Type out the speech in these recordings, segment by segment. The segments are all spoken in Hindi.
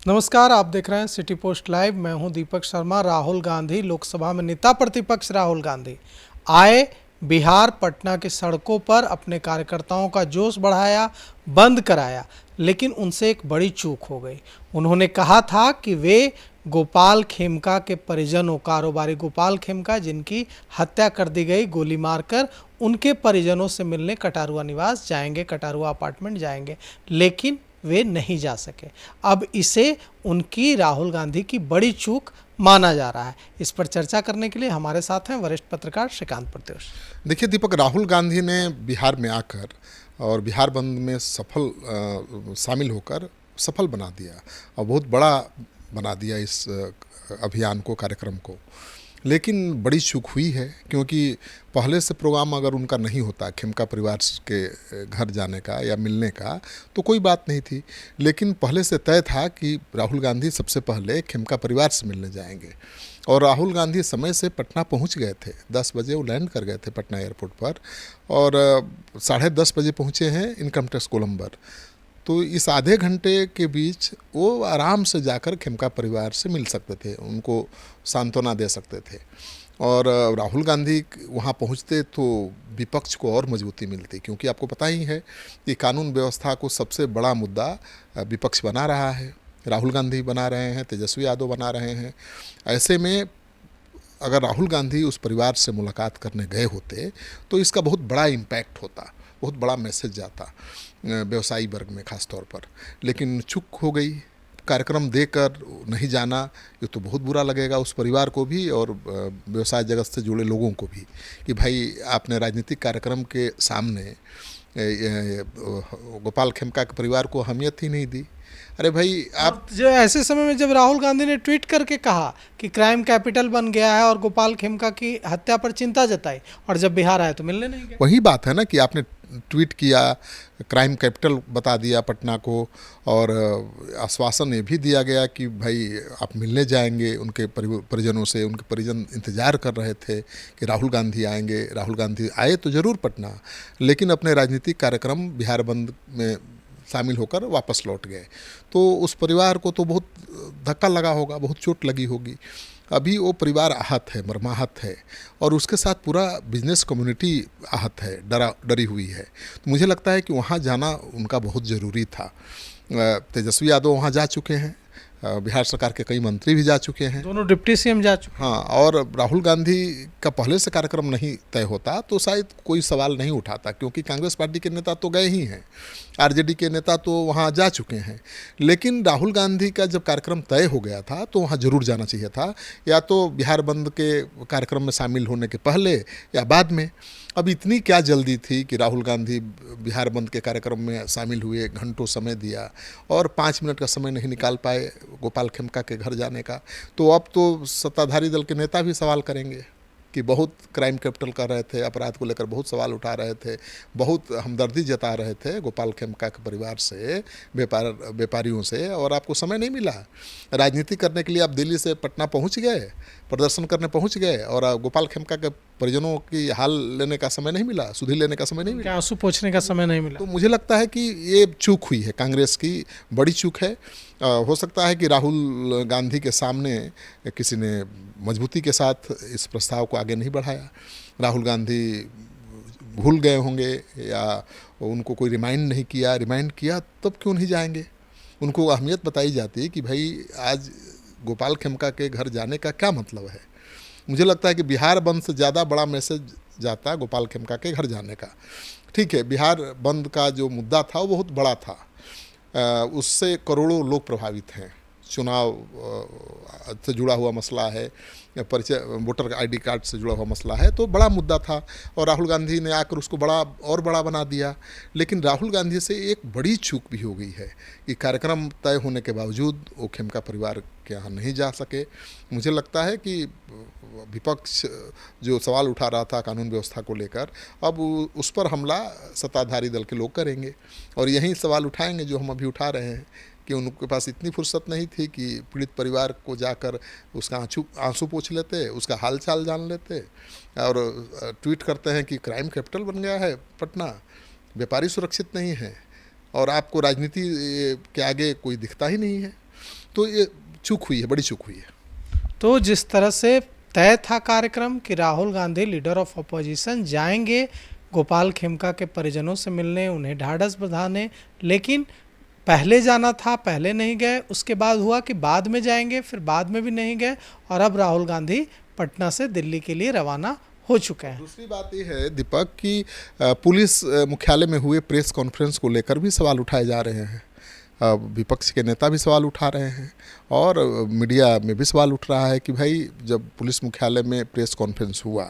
नमस्कार, आप देख रहे हैं सिटी पोस्ट लाइव। मैं हूं दीपक शर्मा। राहुल गांधी लोकसभा में नेता प्रतिपक्ष राहुल गांधी आए बिहार पटना की सड़कों पर अपने कार्यकर्ताओं का जोश बढ़ाया, बंद कराया, लेकिन उनसे एक बड़ी चूक हो गई। उन्होंने कहा था कि वे गोपाल खेमका के परिजनों, कारोबारी गोपाल खेमका जिनकी हत्या कर दी गई गोली मारकर, उनके परिजनों से मिलने कटारुआ निवास जाएंगे, कटारुआ अपार्टमेंट जाएंगे, लेकिन वे नहीं जा सके। अब इसे उनकी, राहुल गांधी की बड़ी चूक माना जा रहा है। इस पर चर्चा करने के लिए हमारे साथ हैं वरिष्ठ पत्रकार श्रीकांत प्रत्युष। देखिए दीपक, राहुल गांधी ने बिहार में आकर और बिहार बंद में शामिल होकर सफल बना दिया और बहुत बड़ा बना दिया इस अभियान को, कार्यक्रम को। लेकिन बड़ी चूक हुई है, क्योंकि पहले से प्रोग्राम अगर उनका नहीं होता खेमका परिवार के घर जाने का या मिलने का तो कोई बात नहीं थी। लेकिन पहले से तय था कि राहुल गांधी सबसे पहले खेमका परिवार से मिलने जाएंगे। और राहुल गांधी समय से पटना पहुंच गए थे। 10 बजे वो लैंड कर गए थे पटना एयरपोर्ट पर और 10:30 बजे पहुंचे हैं इनकम टैक्स कोलंबर। तो इस आधे घंटे के बीच वो आराम से जाकर खेमका परिवार से मिल सकते थे, उनको सांत्वना दे सकते थे। और राहुल गांधी वहाँ पहुँचते तो विपक्ष को और मजबूती मिलती, क्योंकि आपको पता ही है कि कानून व्यवस्था को सबसे बड़ा मुद्दा विपक्ष बना रहा है। राहुल गांधी बना रहे हैं, तेजस्वी यादव बना रहे हैं। ऐसे में अगर राहुल गांधी उस परिवार से मुलाकात करने गए होते तो इसका बहुत बड़ा इम्पैक्ट होता, बहुत बड़ा मैसेज जाता व्यवसायी वर्ग में खास तौर पर। लेकिन चूक हो गई, कार्यक्रम देकर नहीं जाना। ये तो बहुत बुरा लगेगा उस परिवार को भी और व्यवसाय जगत से जुड़े लोगों को भी, कि भाई आपने राजनीतिक कार्यक्रम के सामने गोपाल खेमका के परिवार को अहमियत ही नहीं दी। अरे भाई, आप जो ऐसे समय में जब राहुल गांधी ने ट्वीट करके कहा कि क्राइम कैपिटल बन गया है और गोपाल खेमका की हत्या पर चिंता जताई, और जब बिहार आए तो मिलने नहीं गए। वही बात है ना कि आपने ट्वीट किया, क्राइम कैपिटल बता दिया पटना को, और आश्वासन ये भी दिया गया कि भाई आप मिलने जाएंगे उनके परिजनों से। उनके परिजन इंतज़ार कर रहे थे कि राहुल गांधी आएंगे। राहुल गांधी आए तो ज़रूर पटना, लेकिन अपने राजनीतिक कार्यक्रम बिहार बंद में शामिल होकर वापस लौट गए। तो उस परिवार को तो बहुत धक्का लगा होगा, बहुत चोट लगी होगी। अभी वो परिवार आहत है, मर्माहत है, और उसके साथ पूरा बिजनेस कम्युनिटी आहत है, डरी हुई है। तो मुझे लगता है कि वहाँ जाना उनका बहुत ज़रूरी था। तेजस्वी यादव वहाँ जा चुके हैं, बिहार सरकार के कई मंत्री भी जा चुके हैं, दोनों डिप्टी सीएम जा चुके। हाँ। और राहुल गांधी का पहले से कार्यक्रम नहीं तय होता तो शायद कोई सवाल नहीं उठाता, क्योंकि कांग्रेस पार्टी के नेता तो गए ही हैं, आरजेडी के नेता तो वहाँ जा चुके हैं। लेकिन राहुल गांधी का जब कार्यक्रम तय हो गया था तो वहाँ ज़रूर जाना चाहिए था, या तो बिहार बंद के कार्यक्रम में शामिल होने के पहले या बाद में। अब इतनी क्या जल्दी थी कि राहुल गांधी बिहार बंद के कार्यक्रम में शामिल हुए, घंटों समय दिया और 5 मिनट का समय नहीं निकाल पाए गोपाल खेमका के घर जाने का। तो अब तो सत्ताधारी दल के नेता भी सवाल करेंगे कि बहुत क्राइम कैपिटल कर रहे थे, अपराध को लेकर बहुत सवाल उठा रहे थे, बहुत हमदर्दी जता रहे थे गोपाल खेमका के परिवार से, व्यापारियों से, और आपको समय नहीं मिला राजनीति करने के लिए। आप दिल्ली से पटना पहुंच गए, प्रदर्शन करने पहुंच गए, और गोपाल खेमका के परिजनों की हाल लेने का समय नहीं मिला, सुधि लेने का समय नहीं मिला, आंसू पोंछने का समय नहीं मिला। तो मुझे लगता है कि ये चूक हुई है, कांग्रेस की बड़ी चूक है। हो सकता है कि राहुल गांधी के सामने किसी ने मजबूती के साथ इस प्रस्ताव को आगे नहीं बढ़ाया। राहुल गांधी भूल गए होंगे या उनको कोई रिमाइंड किया, तब क्यों नहीं जाएंगे? उनको अहमियत बताई जाती है कि भाई आज गोपाल खेमका के घर जाने का क्या मतलब है। मुझे लगता है कि बिहार बंद से ज़्यादा बड़ा मैसेज जाता गोपाल खेमका के घर जाने का। ठीक है, बिहार बंद का जो मुद्दा था वो बहुत बड़ा था, उससे करोड़ों लोग प्रभावित हैं। चुनाव से जुड़ा हुआ मसला है, परिचय वोटर आईडी कार्ड से जुड़ा हुआ मसला है, तो बड़ा मुद्दा था और राहुल गांधी ने आकर उसको बड़ा बना दिया। लेकिन राहुल गांधी से एक बड़ी चूक भी हो गई है कि कार्यक्रम तय होने के बावजूद वो खेमका परिवार के यहाँ नहीं जा सके। मुझे लगता है कि विपक्ष जो सवाल उठा रहा था कानून व्यवस्था को लेकर, अब उस पर हमला सत्ताधारी दल के लोग करेंगे और यही सवाल उठाएंगे जो हम अभी उठा रहे हैं कि उनके पास इतनी फुर्सत नहीं थी कि पीड़ित परिवार को जाकर उसका आंसू पोंछ लेते, उसका हाल चाल जान लेते, और ट्वीट करते हैं कि क्राइम कैपिटल बन गया है पटना, व्यापारी सुरक्षित नहीं है और आपको राजनीति के आगे कोई दिखता ही नहीं है। तो ये चूक हुई है, बड़ी चूक हुई है। तो जिस तरह से तय था कार्यक्रम कि Rahul Gandhi leader of opposition जाएंगे गोपाल खेमका के परिजनों से मिलने, उन्हें ढाढ़स बंधाने, लेकिन पहले जाना था, पहले नहीं गए, उसके बाद हुआ कि बाद में जाएंगे, फिर बाद में भी नहीं गए, और अब राहुल गांधी पटना से दिल्ली के लिए रवाना हो चुके हैं। दूसरी बात ये है दीपक कि पुलिस मुख्यालय में हुए प्रेस कॉन्फ्रेंस को लेकर भी सवाल उठाए जा रहे हैं। विपक्ष के नेता भी सवाल उठा रहे हैं और मीडिया में भी सवाल उठ रहा है कि भाई जब पुलिस मुख्यालय में प्रेस कॉन्फ्रेंस हुआ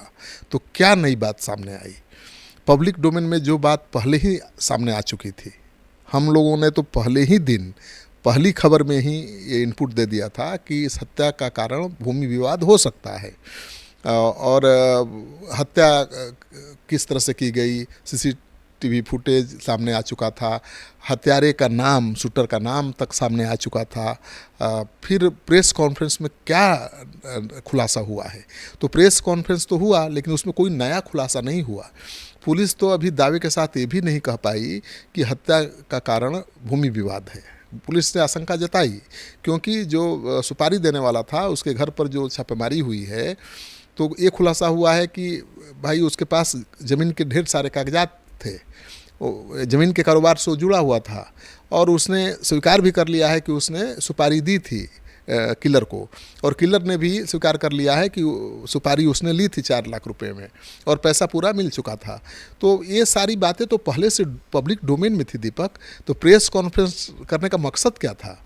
तो क्या नई बात सामने आई। पब्लिक डोमेन में जो बात पहले ही सामने आ चुकी थी, हम लोगों ने तो पहले ही दिन पहली खबर में ही ये इनपुट दे दिया था कि इस हत्या का कारण भूमि विवाद हो सकता है। और हत्या किस तरह से की गई, सीसीटीवी फुटेज सामने आ चुका था, हत्यारे का नाम, शूटर का नाम तक सामने आ चुका था। फिर प्रेस कॉन्फ्रेंस में क्या खुलासा हुआ है, तो प्रेस कॉन्फ्रेंस तो हुआ लेकिन उसमें कोई नया खुलासा नहीं हुआ। पुलिस तो अभी दावे के साथ ये भी नहीं कह पाई कि हत्या का कारण भूमि विवाद है। पुलिस ने आशंका जताई क्योंकि जो सुपारी देने वाला था उसके घर पर जो छापेमारी हुई है तो ये खुलासा हुआ है कि भाई उसके पास ज़मीन के ढेर सारे कागजात थे, ज़मीन के कारोबार से जुड़ा हुआ था और उसने स्वीकार भी कर लिया है कि उसने सुपारी दी थी किलर को, और किलर ने भी स्वीकार कर लिया है कि सुपारी उसने ली थी 4 लाख रुपए में और पैसा पूरा मिल चुका था। तो ये सारी बातें तो पहले से पब्लिक डोमेन में थी दीपक। तो प्रेस कॉन्फ्रेंस करने का मकसद क्या था?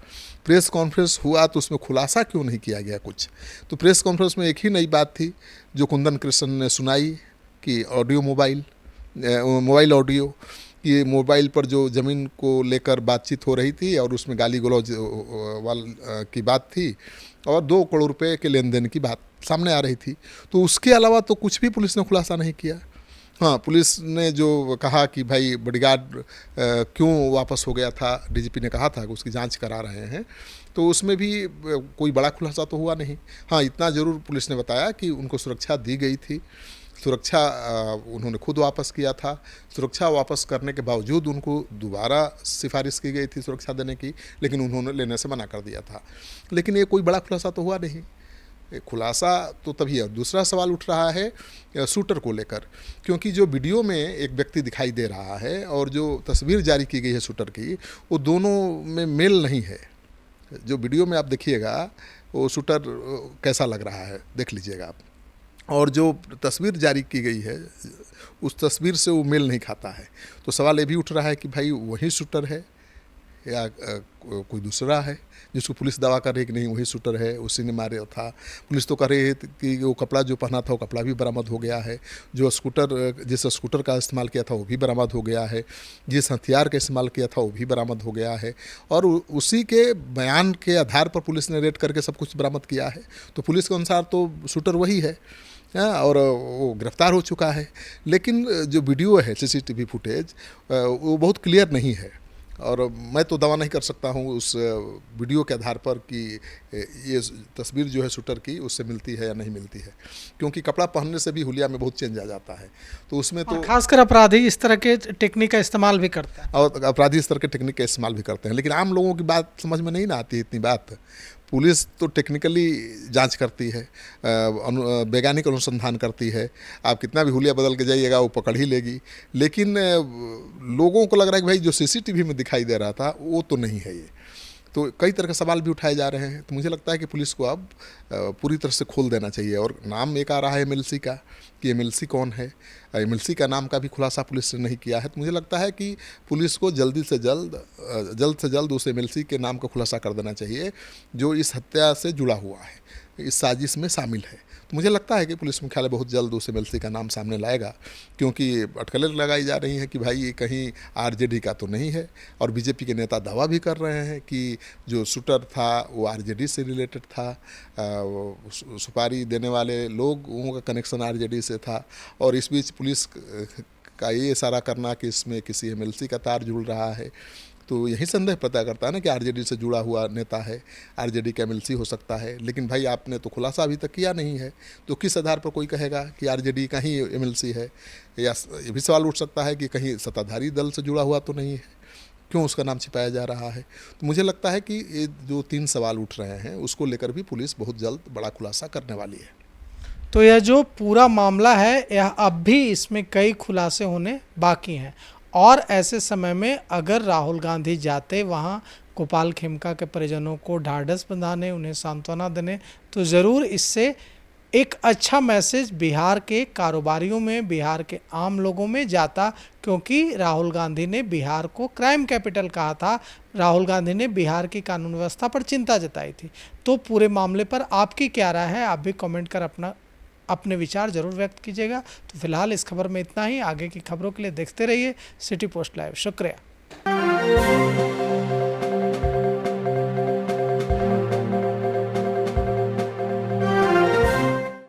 प्रेस कॉन्फ्रेंस हुआ तो उसमें खुलासा क्यों नहीं किया गया कुछ? तो प्रेस कॉन्फ्रेंस में एक ही नई बात थी जो कुंदन कृष्ण ने सुनाई कि ऑडियो मोबाइल ऑडियो, ये मोबाइल पर जो ज़मीन को लेकर बातचीत हो रही थी और उसमें गाली गलौज की बात थी और 2 करोड़ रुपए के लेन देन की बात सामने आ रही थी। तो उसके अलावा तो कुछ भी पुलिस ने खुलासा नहीं किया। हाँ, पुलिस ने जो कहा कि भाई बॉडीगार्ड क्यों वापस हो गया था, डीजीपी ने कहा था कि उसकी जांच करा रहे हैं, तो उसमें भी कोई बड़ा खुलासा तो हुआ नहीं। हाँ, इतना ज़रूर पुलिस ने बताया कि उनको सुरक्षा दी गई थी, सुरक्षा उन्होंने खुद वापस किया था, सुरक्षा वापस करने के बावजूद उनको दोबारा सिफारिश की गई थी सुरक्षा देने की, लेकिन उन्होंने लेने से मना कर दिया था। लेकिन ये कोई बड़ा खुलासा तो हुआ नहीं। खुलासा तो तभी है। दूसरा सवाल उठ रहा है शूटर को लेकर, क्योंकि जो वीडियो में एक व्यक्ति दिखाई दे रहा है और जो तस्वीर जारी की गई है शूटर की, वो दोनों में मेल नहीं है। जो वीडियो में आप देखिएगा वो शूटर कैसा लग रहा है, देख लीजिएगा आप, और जो तस्वीर जारी की गई है उस तस्वीर से वो मेल नहीं खाता है। तो सवाल ये भी उठ रहा है कि भाई वही शूटर है या कोई दूसरा है, जिसको पुलिस दावा कर रही है कि नहीं वही शूटर है, उसी ने मारा था। पुलिस तो कह रही है कि वो कपड़ा जो पहना था वो कपड़ा भी बरामद हो गया है, जो जिस स्कूटर का इस्तेमाल किया था वो भी बरामद हो गया है, जिस हथियार का इस्तेमाल किया था वो भी बरामद हो गया है, और उसी के बयान के आधार पर पुलिस ने रेड करके सब कुछ बरामद किया है। तो पुलिस के अनुसार तो शूटर वही है और वो गिरफ्तार हो चुका है। लेकिन जो वीडियो है, सीसीटीवी फुटेज, वो बहुत क्लियर नहीं है और मैं तो दावा नहीं कर सकता हूँ उस वीडियो के आधार पर कि ये तस्वीर जो है शूटर की उससे मिलती है या नहीं मिलती है, क्योंकि कपड़ा पहनने से भी हुलिया में बहुत चेंज आ जाता है। तो उसमें तो खासकर अपराधी इस तरह के टेक्निक का इस्तेमाल भी करते हैं, और अपराधी इस तरह के टेक्निक का इस्तेमाल भी करते हैं, लेकिन आम लोगों की बात समझ में नहीं ना आती इतनी बात। पुलिस तो टेक्निकली जांच करती है, वैज्ञानिक अनुसंधान करती है, आप कितना भी हुलिया बदल के जाइएगा वो पकड़ ही लेगी। लेकिन लोगों को लग रहा है कि भाई जो सीसीटीवी में दिखाई दे रहा था वो तो नहीं है ये। तो कई तरह के सवाल भी उठाए जा रहे हैं। तो मुझे लगता है कि पुलिस को अब पूरी तरह से खोल देना चाहिए। और नाम एक आ रहा है एमएलसी का, कि एमएलसी कौन है, एमएलसी का नाम का भी खुलासा पुलिस ने नहीं किया है। तो मुझे लगता है कि पुलिस को जल्द से जल्द उस एमएलसी के नाम का खुलासा कर देना चाहिए जो इस हत्या से जुड़ा हुआ है, इस साजिश में शामिल है। तो मुझे लगता है कि पुलिस मुख्यालय बहुत जल्द उस एमएलसी का नाम सामने लाएगा, क्योंकि अटकलें लगाई जा रही हैं कि भाई ये कहीं आरजेडी का तो नहीं है। और बीजेपी के नेता दावा भी कर रहे हैं कि जो शूटर था वो आरजेडी से रिलेटेड था, सुपारी देने वाले लोगों का कनेक्शन आरजेडी से था। और इस बीच पुलिस का ये इशारा करना कि इसमें किसी एमएलसी का तार जुड़ रहा है, तो यही संदेह पता करता है ना कि आरजेडी से जुड़ा हुआ नेता है, आरजेडी का एमएलसी हो सकता है। लेकिन भाई आपने तो खुलासा अभी तक किया नहीं है, तो किस आधार पर कोई कहेगा कि आरजेडी का ही एमएलसी है? या ये भी सवाल उठ सकता है कि कहीं सत्ताधारी दल से जुड़ा हुआ तो नहीं है। क्यों उसका नाम छिपाया जा रहा है। तो मुझे लगता है कि ये जो 3 सवाल उठ रहे हैं उसको लेकर भी पुलिस बहुत जल्द बड़ा खुलासा करने वाली है। तो यह जो पूरा मामला है यह अब भी इसमें कई खुलासे होने बाकी हैं और ऐसे समय में अगर राहुल गांधी जाते वहाँ गोपाल खेमका के परिजनों को ढाढ़स बंधाने, उन्हें सांत्वना देने, तो ज़रूर इससे एक अच्छा मैसेज बिहार के कारोबारियों में, बिहार के आम लोगों में जाता, क्योंकि राहुल गांधी ने बिहार को क्राइम कैपिटल कहा था, राहुल गांधी ने बिहार की कानून व्यवस्था पर चिंता जताई थी। तो पूरे मामले पर आपकी क्या राय है, आप भी कमेंट कर अपने विचार जरूर व्यक्त कीजिएगा। तो फिलहाल इस खबर में इतना ही। आगे की खबरों के लिए देखते रहिए सिटी पोस्ट लाइव। शुक्रिया।